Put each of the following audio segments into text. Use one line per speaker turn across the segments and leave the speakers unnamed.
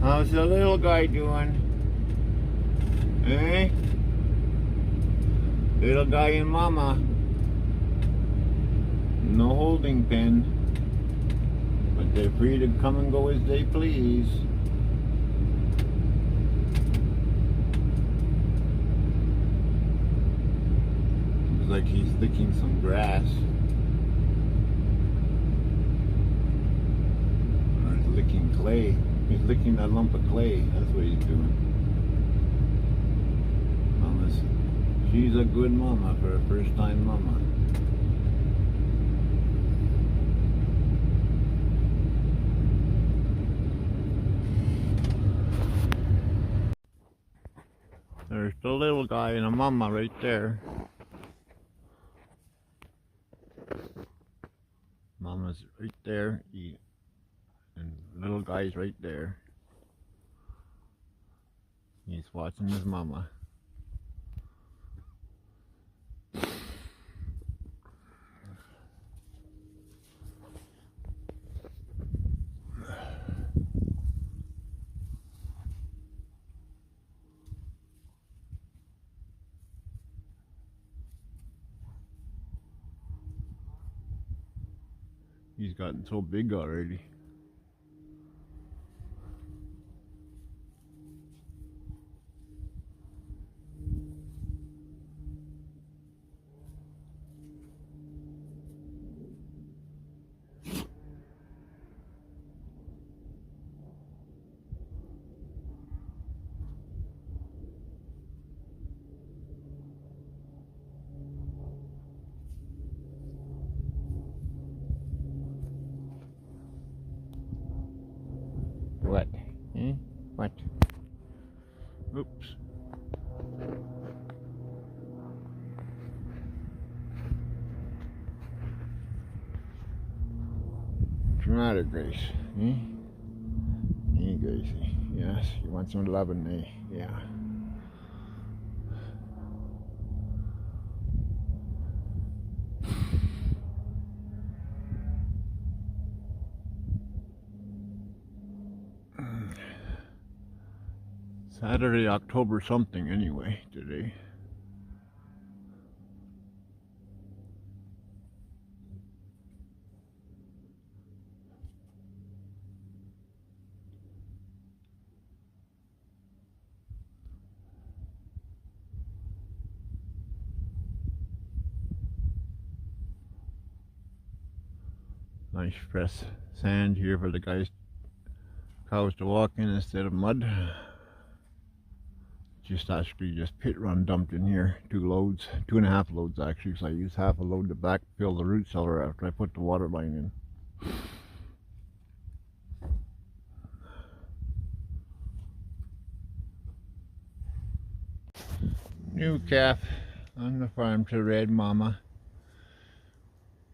How's the little guy doing? Eh? Little guy and mama. No holding pen. But they're free to come and go as they please. Looks like he's licking some grass. Or he's licking clay. He's licking that lump of clay. That's what he's doing. Mama's, she's a good mama for a first time mama. There's the little guy and a mama right there. Mama's right there, and little guy's right there. He's watching his mama. He's gotten so big already. What? Eh? What? Oops. Dramatic Grace. Eh? Hey, Gracie. Yes, you want some loving, eh? Yeah. Saturday, October something anyway, today. Nice fresh sand here for the cows to walk in instead of mud. Just pit run dumped in here, 2 loads, 2.5 loads actually, so I used half a load to backfill the root cellar after I put the water line in. New calf on the farm to Red Mama.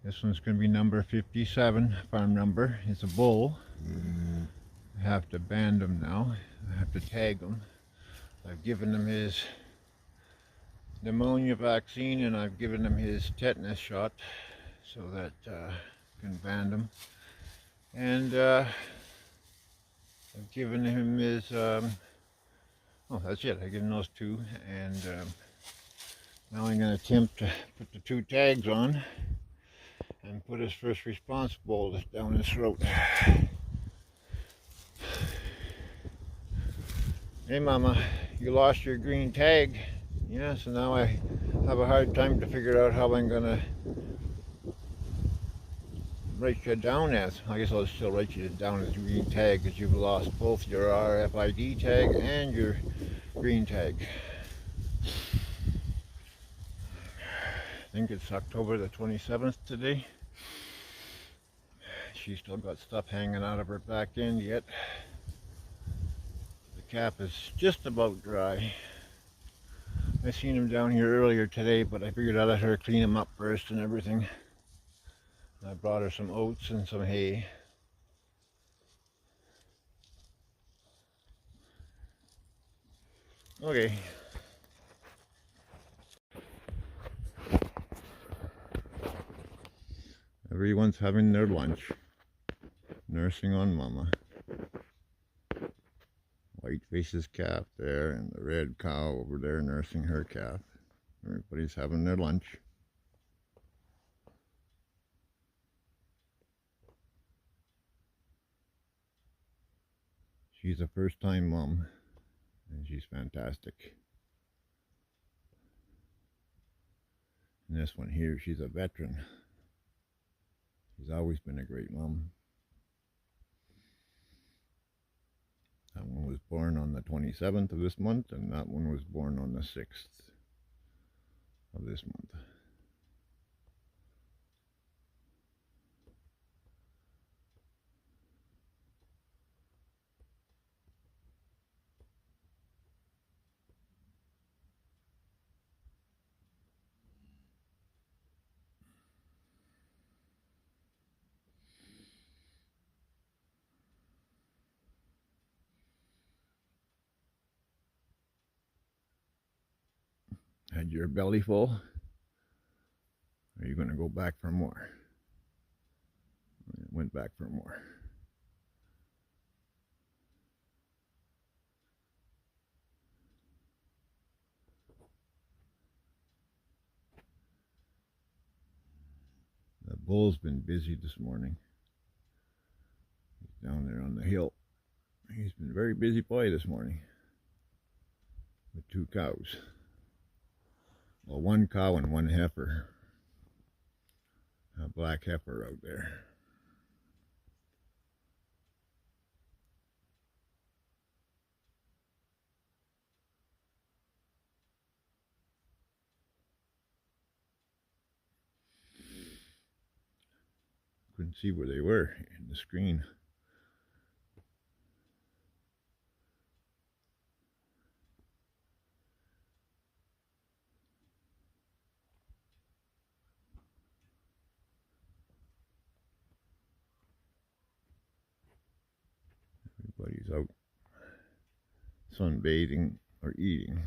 This one's going to be number 57, farm number. It's a bull. I have to band him now. I have to tag him. I've given him his pneumonia vaccine and I've given him his tetanus shot so that I can band him. And I've given him his, oh, that's it. I've given those 2. And now I'm going to attempt to put the 2 tags on and put his first response bolus down his throat. Hey Mama, you lost your green tag. Yeah, so now I have a hard time to figure out how I'm gonna write you down as. I guess I'll still write you down as green tag because you've lost both your RFID tag and your green tag. I think it's October the 27th today. She's still got stuff hanging out of her back end yet. The cap is just about dry. I seen him down here earlier today, but I figured I'd let her clean him up first and everything. I brought her some oats and some hay. Okay. Everyone's having their lunch. Nursing on Mama. white faces calf there, and the red cow over there nursing her calf. Everybody's having their lunch. She's a first-time mom, and she's fantastic. And this one here, she's a veteran. She's always been a great mom. That one was born on the 27th of this month, and that one was born on the 6th of this month. Had your belly full? Or are you going to go back for more? Went back for more. The bull's been busy this morning. He's down there on the hill. He's been a very busy boy this morning with 2 cows. Well, 1 cow and 1 heifer. A black heifer out there. Couldn't see where they were in the screen. Everybody's out sunbathing or eating.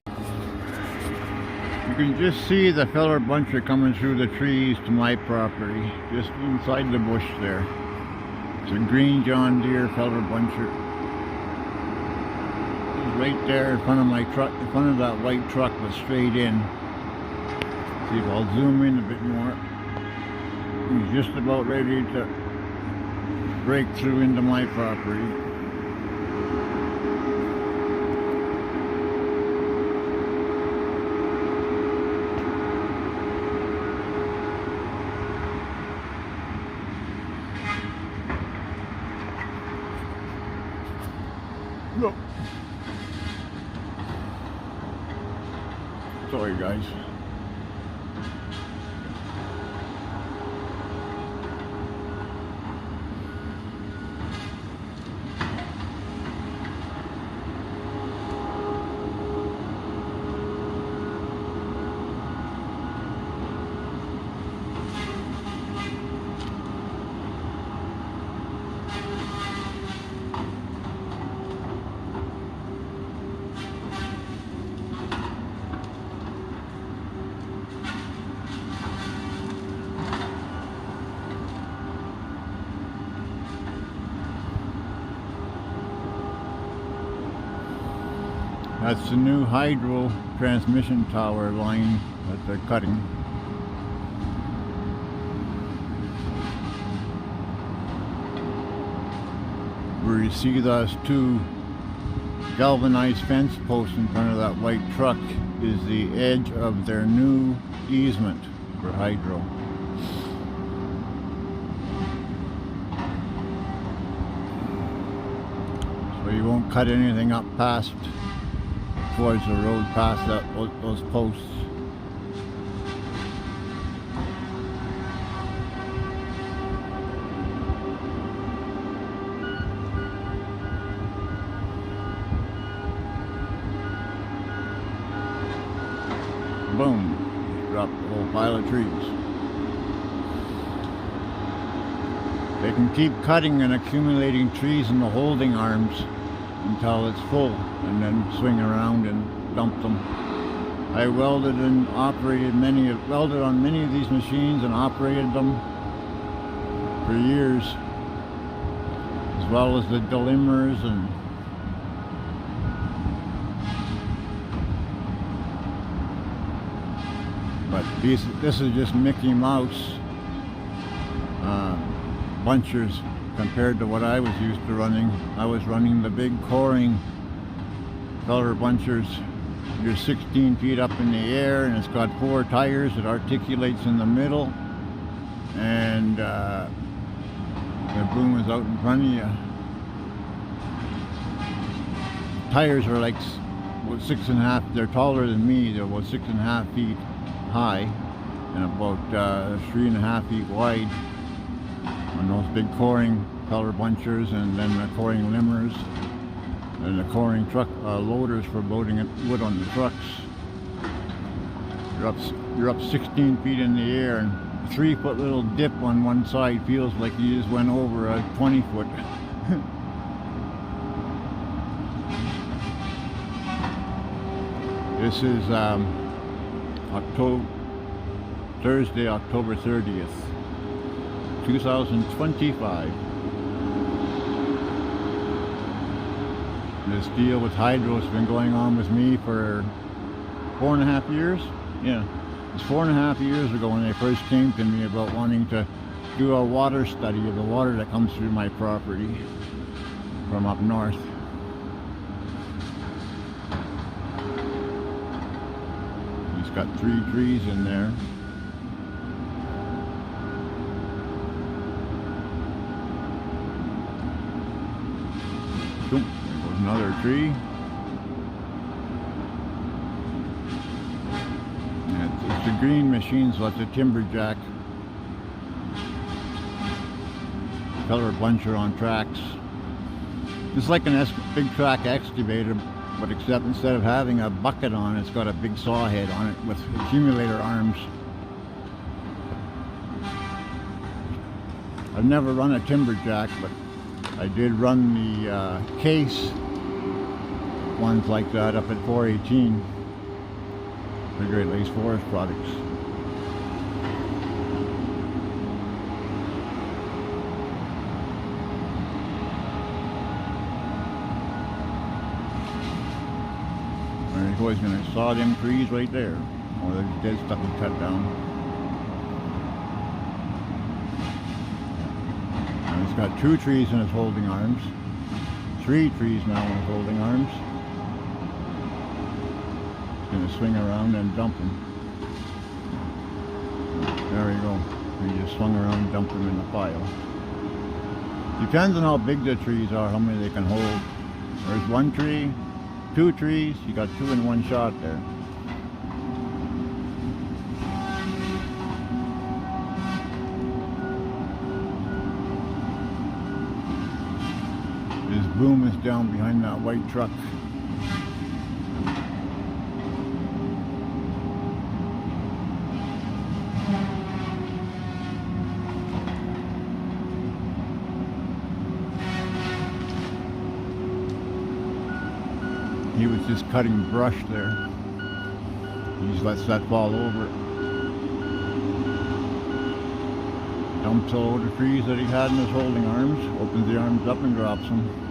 You can just see the feller buncher coming through the trees to my property, just inside the bush there. It's a green John Deere feller buncher. Right there in front of my truck, in front of that white truck was straight in. See if I'll zoom in a bit more. He's just about ready to break through into my property. Look. Sorry guys. That's the new hydro transmission tower line that they're cutting. Where you see those 2 galvanized fence posts in front of that white truck is the edge of their new easement for hydro. So you won't cut anything up past towards the road past those posts. Boom, dropped a whole pile of trees. They can keep cutting and accumulating trees in the holding arms until it's full, and then swing around and dumped them. I welded and operated welded on many of these machines and operated them for years, as well as the delimers and but this is just Mickey Mouse bunchers compared to what I was used to running. I was running the big coring color bunchers. You're 16 feet up in the air, and it's got 4 tires. It articulates in the middle, and the boom is out in front of you. Tires are like 6.5. They're taller than me. They're about 6.5 feet high and about 3.5 feet wide on those big coring color bunchers, and then the coring limbers and the coring truck loaders for loading wood on the trucks. You're up 16 feet in the air, and a 3-foot little dip on one side feels like you just went over a 20-foot. This is Thursday, October 30th, 2025. This deal with hydro has been going on with me for 4.5 years. Yeah, it's 4.5 years ago when they first came to me about wanting to do a water study of the water that comes through my property from up north. He's got 3 trees in there. There goes another tree. And it's a green machine, so it's a timberjack color buncher on tracks. It's like an big track excavator, but except instead of having a bucket on it, it's got a big saw head on it with accumulator arms. I've never run a timberjack, but I did run the case ones like that up at 418 for Great Lakes Forest Products. There he goes, he's going to saw them trees right there. Oh, there's dead stuff he cut down. He's got 2 trees in his holding arms, 3 trees now in his holding arms. He's going to swing around and dump them. There you go. He just swung around and dumped them in the pile. Depends on how big the trees are, how many they can hold. There's 1 tree, 2 trees, you got 2 in one shot there. His boom is down behind that white truck. He was just cutting brush there. He just lets that fall over. Dumps a load of trees that he had in his holding arms, opens the arms up and drops them.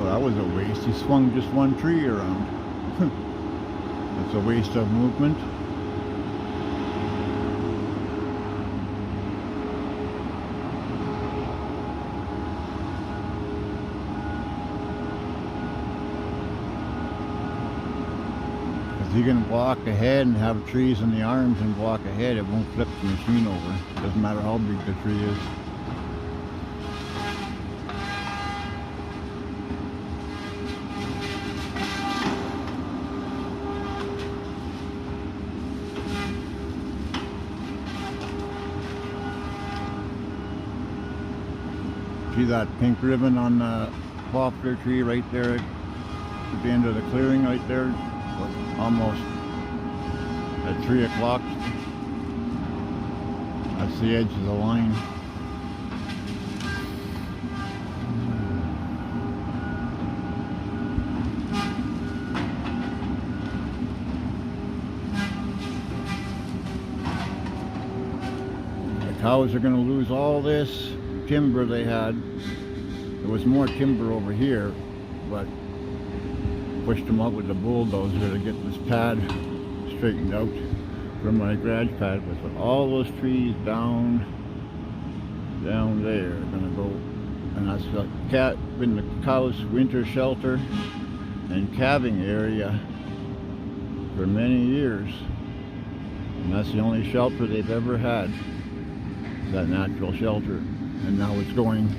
That was a waste. He swung just 1 tree around. That's a waste of movement. If you can walk ahead and have trees in the arms and walk ahead, it won't flip the machine over. It doesn't matter how big the tree is. See that pink ribbon on the poplar tree right there at the end of the clearing right there? Almost at 3 o'clock. That's the edge of the line. The cows are going to lose all this timber they had. There was more timber over here, but pushed them out with the bulldozer to get this pad straightened out from my garage pad. With all those trees down there are gonna go, and that's been the cows' winter shelter and calving area for many years, and that's the only shelter they've ever had, that natural shelter, and now it's going.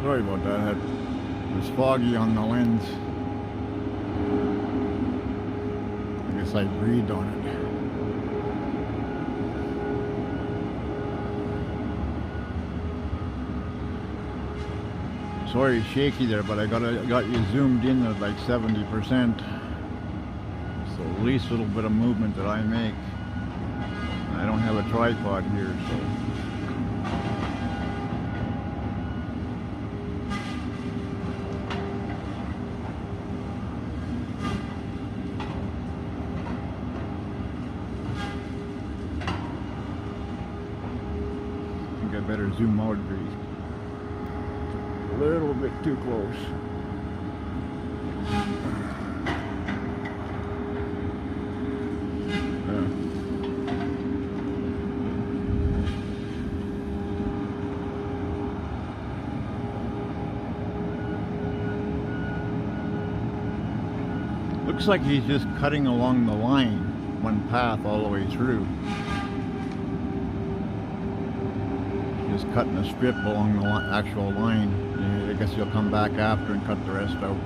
Sorry about that, it was foggy on the lens. I guess I breathed on it. Sorry, shaky there, but I got you zoomed in at like 70%. So the least little bit of movement that I make. I don't have a tripod here, so. I better zoom out, a little bit too close. Looks like he's just cutting along the line, one path all the way through. Just cutting a strip along the actual line. I guess he'll come back after and cut the rest out.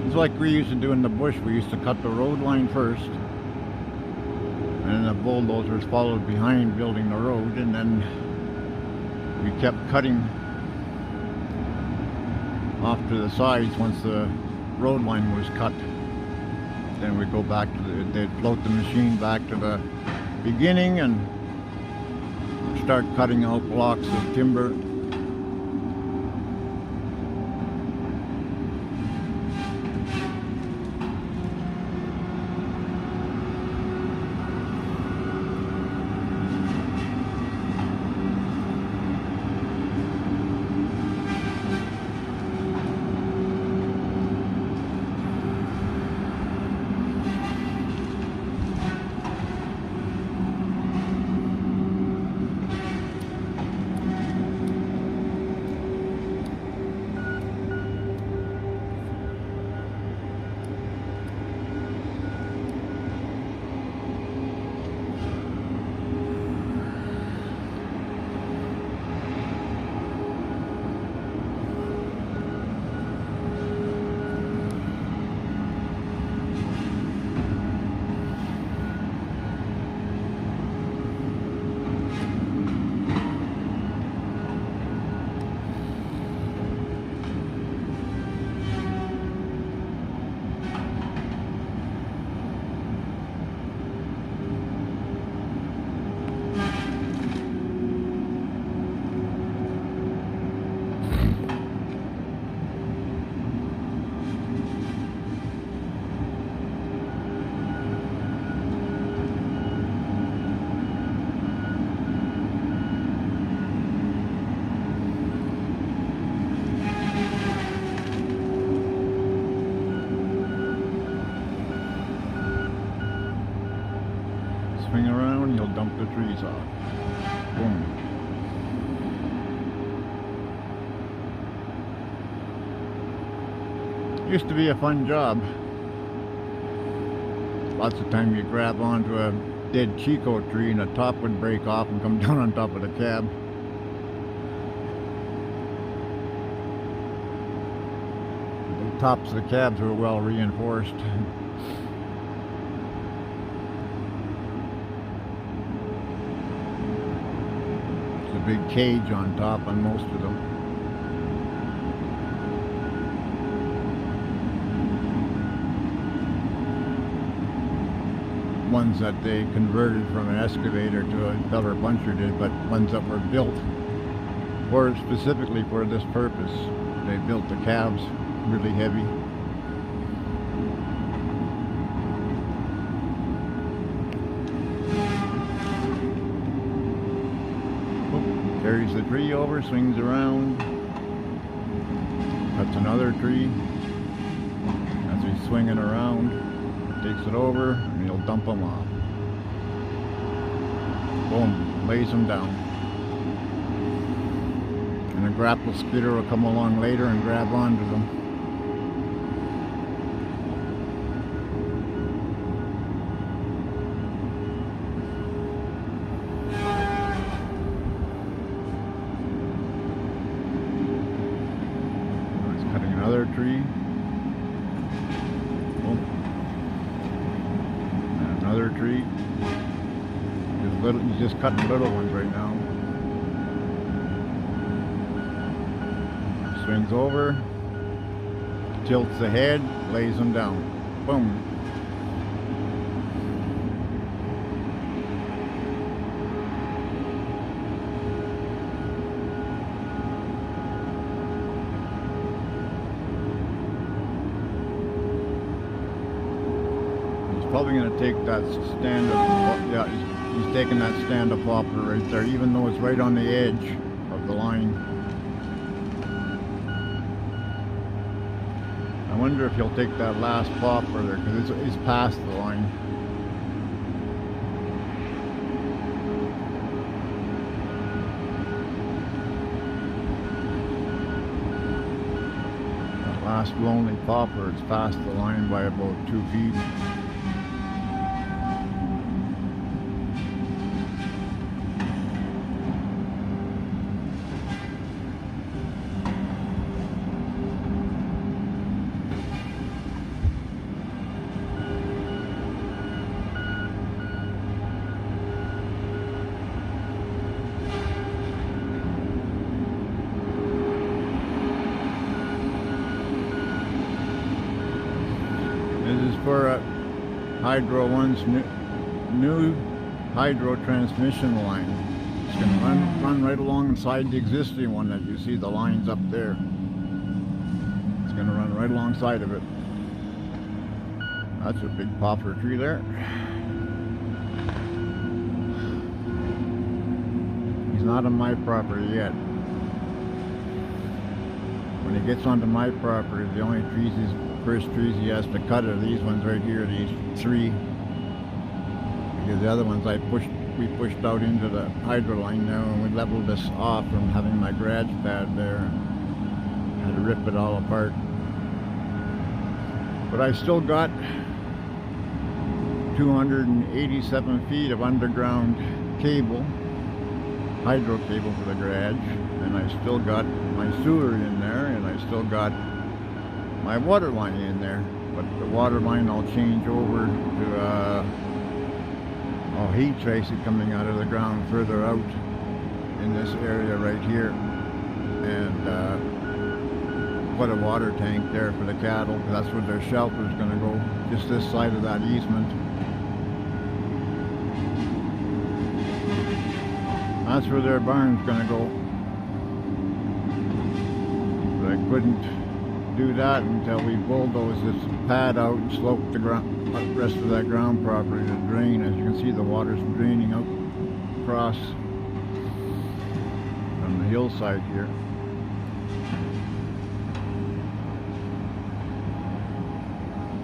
It's like we used to do in the bush. We used to cut the road line first, and then the bulldozers followed behind building the road, and then we kept cutting off to the sides once the road line was cut. Then we'd go back to they'd float the machine back to the beginning and start cutting out blocks of timber. Swing around, you'll dump the trees off. Used to be a fun job. Lots of time you grab onto a dead Chico tree and the top would break off and come down on top of the cab. The tops of the cabs were well reinforced. There's a big cage on top on most of them. Ones that they converted from an excavator to a feller puncher did, but ones that were built for specifically for this purpose. They built the calves really heavy. Oop, carries the tree over, swings around, cuts another tree as he's swinging around. Takes it over and he'll dump them off. Boom, lays them down. And a grapple skidder will come along later and grab onto them. Now he's cutting another tree. Another tree. He's just cutting little ones right now. Swings over, tilts the head, lays them down. Boom. Probably going to take that stand up, yeah, he's taking that stand up poplar right there, even though it's right on the edge of the line. I wonder if he'll take that last poplar there, because it's past the line. That last lonely poplar is past the line by about 2 feet. This is for Hydro One's new hydro transmission line. It's going to run right alongside the existing one that you see the lines up there. It's going to run right alongside of it. That's a big poplar tree there. He's not on my property yet. When he gets onto my property, the only first trees he has to cut are these ones right here, these 3. Because the other ones we pushed out into the hydro line now, and we leveled this off from having my garage pad there. Had to rip it all apart. But I still got 287 feet of underground cable, hydro cable for the garage, and I still got my sewer in there, and I still got my water line in there. But the water line I'll change over to heat trace it coming out of the ground further out in this area right here, and put a water tank there for the cattle. That's where their shelter is going to go, just this side of that easement. That's where their barn's going to go. But I couldn't do that until we bulldozed this pad out and sloped the rest of that ground property to drain. As you can see, the water's draining out across from the hillside here.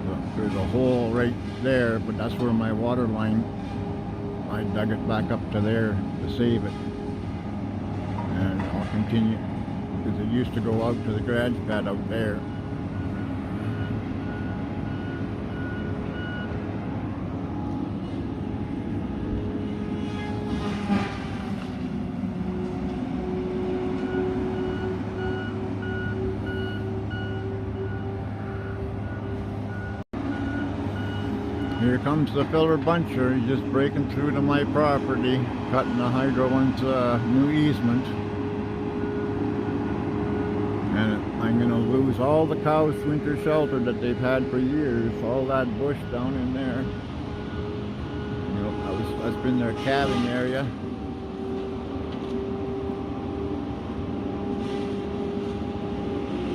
So there's a hole right there, but that's where my water line, I dug it back up to there to save it. And I'll continue, because it used to go out to the garage pad out there. Here comes the filler buncher. He's just breaking through to my property, cutting the hydro into a new easement. And I'm going to lose all the cows' winter shelter that they've had for years. All that bush down in there. You know, that's been their calving area.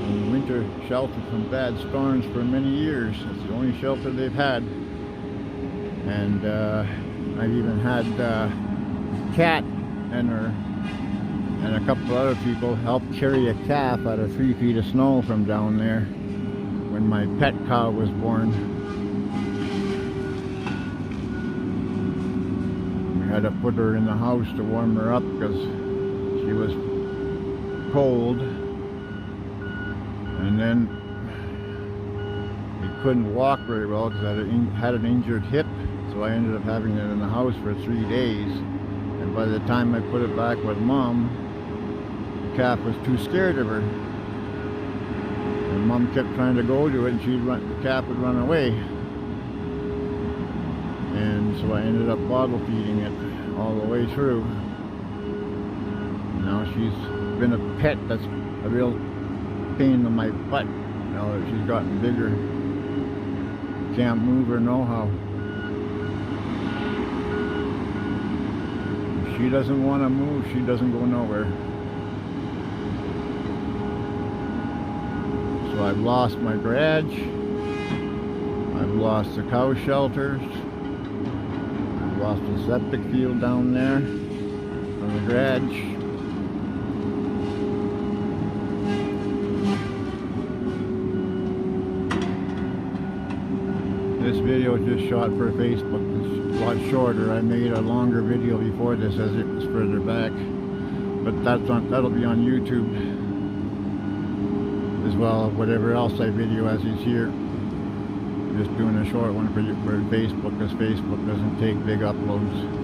And winter shelter from bad storms for many years. It's the only shelter they've had. And I've even had Cat and a couple other people help carry a calf out of 3 feet of snow from down there when my pet cow was born. We had to put her in the house to warm her up because she was cold. And then he couldn't walk very well because I had an injured hip. So I ended up having it in the house for 3 days, and by the time I put it back with Mom, the calf was too scared of her. And Mom kept trying to go to it, and the calf would run away. And so I ended up bottle feeding it all the way through. Now she's been a pet that's a real pain in my butt now that she's gotten bigger. Can't move or know how. She doesn't want to move, she doesn't go nowhere. So I've lost my garage, I've lost the cow shelters, I've lost the septic field down there from the garage. This video is just shot for Facebook. It's a lot shorter. I made a longer video before this as it was further back, but that'll be on YouTube as well. Whatever else I video as is here, just doing a short one for Facebook because Facebook doesn't take big uploads.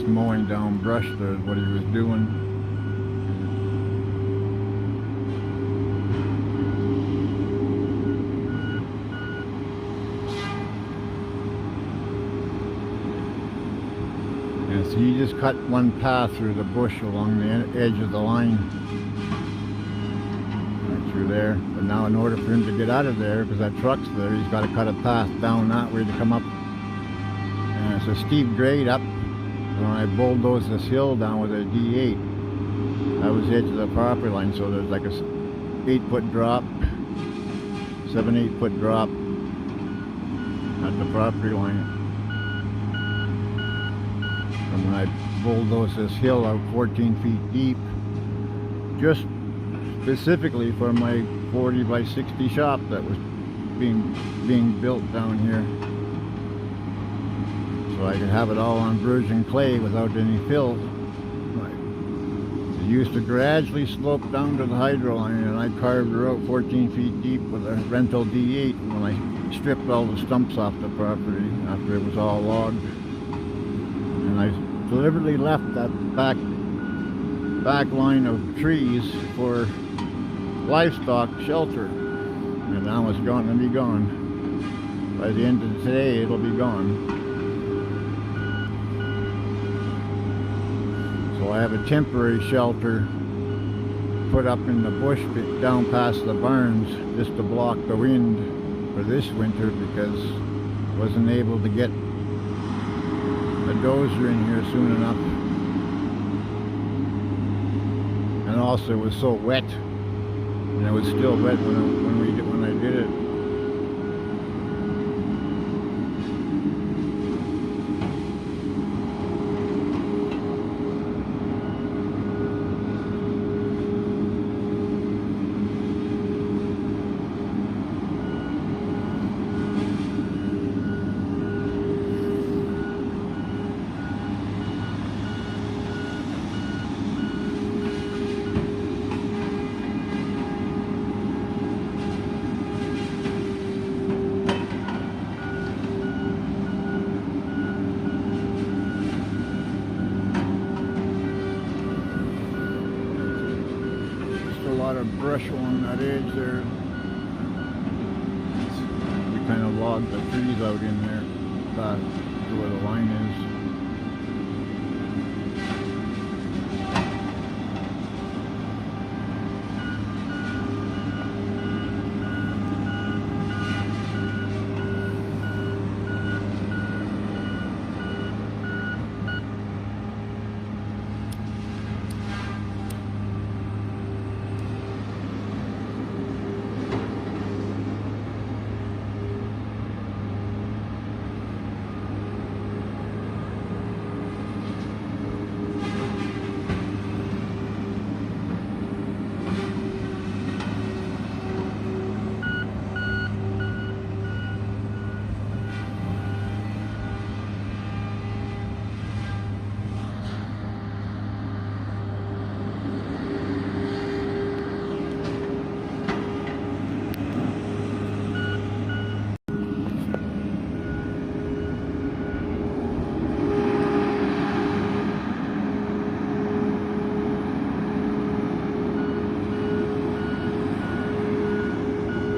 Mowing down brush there is what he was doing. And so he just cut one path through the bush along the edge of the line. Right through there. But now in order for him to get out of there, because that truck's there, he's got to cut a path down that way to come up. And it's a steep grade up. When I bulldozed this hill down with a D8, that was the edge of the property line, so there's like a 8-foot drop, 7-8 foot drop at the property line. And when I bulldozed this hill out 14 feet deep, just specifically for my 40 by 60 shop that was being built down here. So I could have it all on virgin clay without any fill. It used to gradually slope down to the hydro line, and I carved her out 14 feet deep with a rental D8 when I stripped all the stumps off the property after it was all logged. And I deliberately left that back line of trees for livestock shelter. And now it's going to be gone. By the end of today, it'll be gone. So I have a temporary shelter put up in the bush down past the barns just to block the wind for this winter because I wasn't able to get a dozer in here soon enough. And also it was so wet, and it was still wet when I did it. lot of brush along that edge there. We kind of logged the trees out in there, back to where the line is.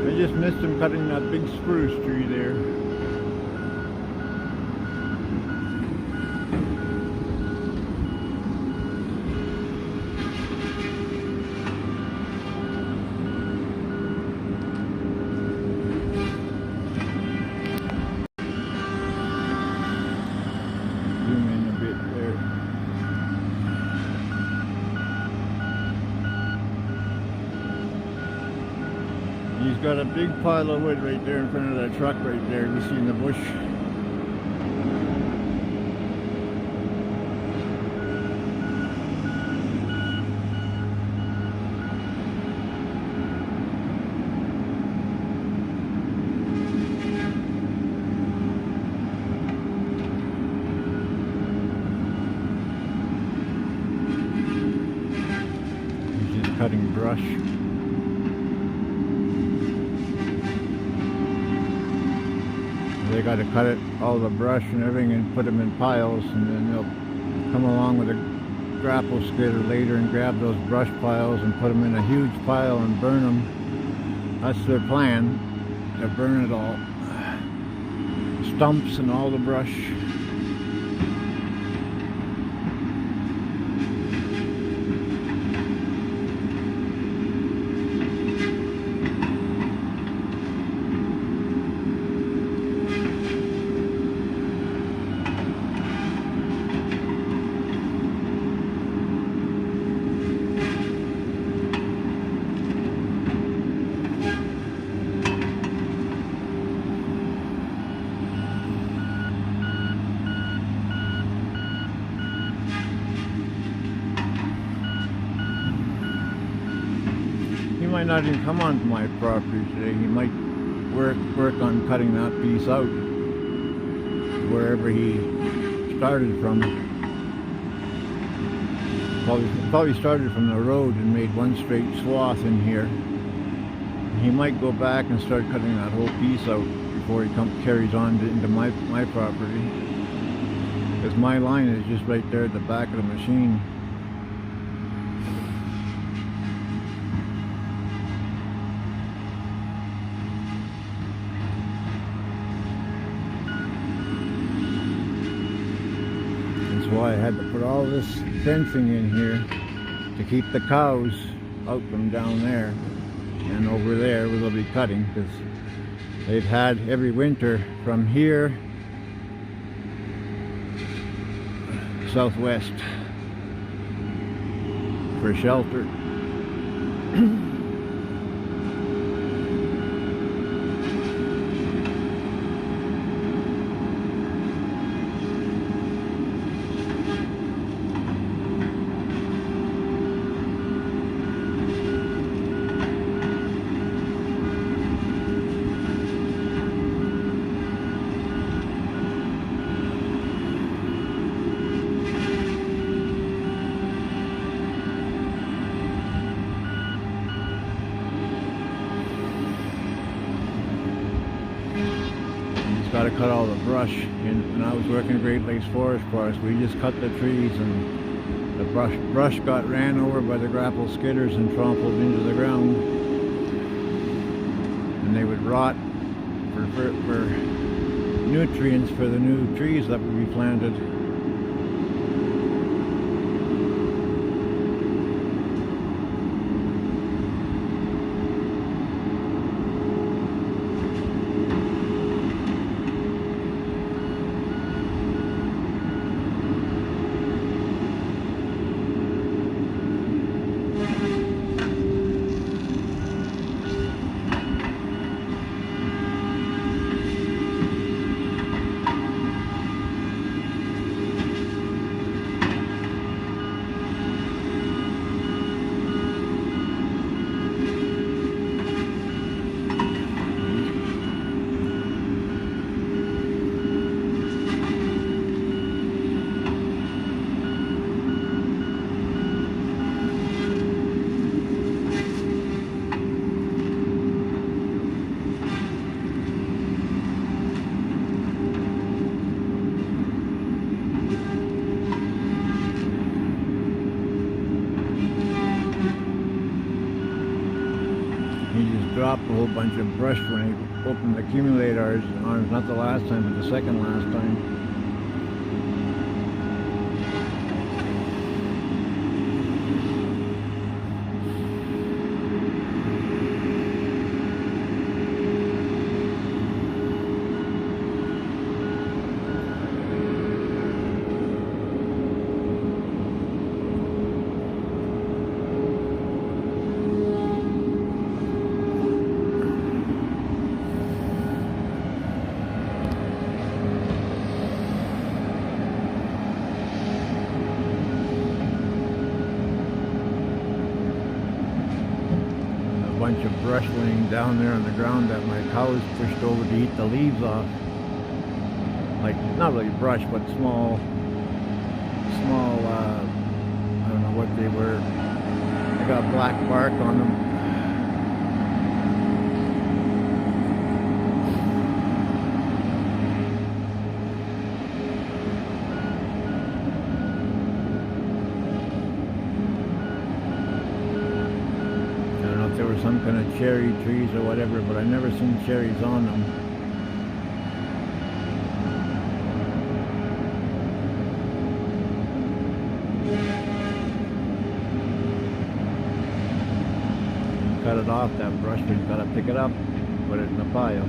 I just missed him cutting that big spruce tree there. Zoom in a bit there. He's got a big pile of wood right there in front of that truck right there. You see in the bush. He's just cutting brush. They got to cut it, all the brush and everything, and put them in piles, and then they'll come along with a grapple skidder later and grab those brush piles and put them in a huge pile and burn them. That's their plan, to burn it all. Stumps and all the brush. He might not even come onto my property today. He might work on cutting that piece out wherever he started from. Probably started from the road and made one straight swath in here. He might go back and start cutting that whole piece out before he carries on into my property. Because my line is just right there at the back of the machine. Why I had to put all this fencing in here to keep the cows out from down there and over there where they'll be cutting, because they've had every winter from here southwest for shelter. Got to cut all the brush. And when I was working at Great Lakes Forest Park, we just cut the trees and The brush got ran over by the grapple skidders and trampled into the ground, and they would rot for nutrients for the new trees that would be planted. Dropped a whole bunch of brush when he opened the accumulators arms, not the last time, but the second last time. Bunch of brush laying down there on the ground that my cows pushed over to eat the leaves off. Like, not really brush, but small, I don't know what they were. They got black bark on them. There were some kind of cherry trees or whatever, but I never seen cherries on them. Cut it off, that brush, but you gotta pick it up, put it in the pile.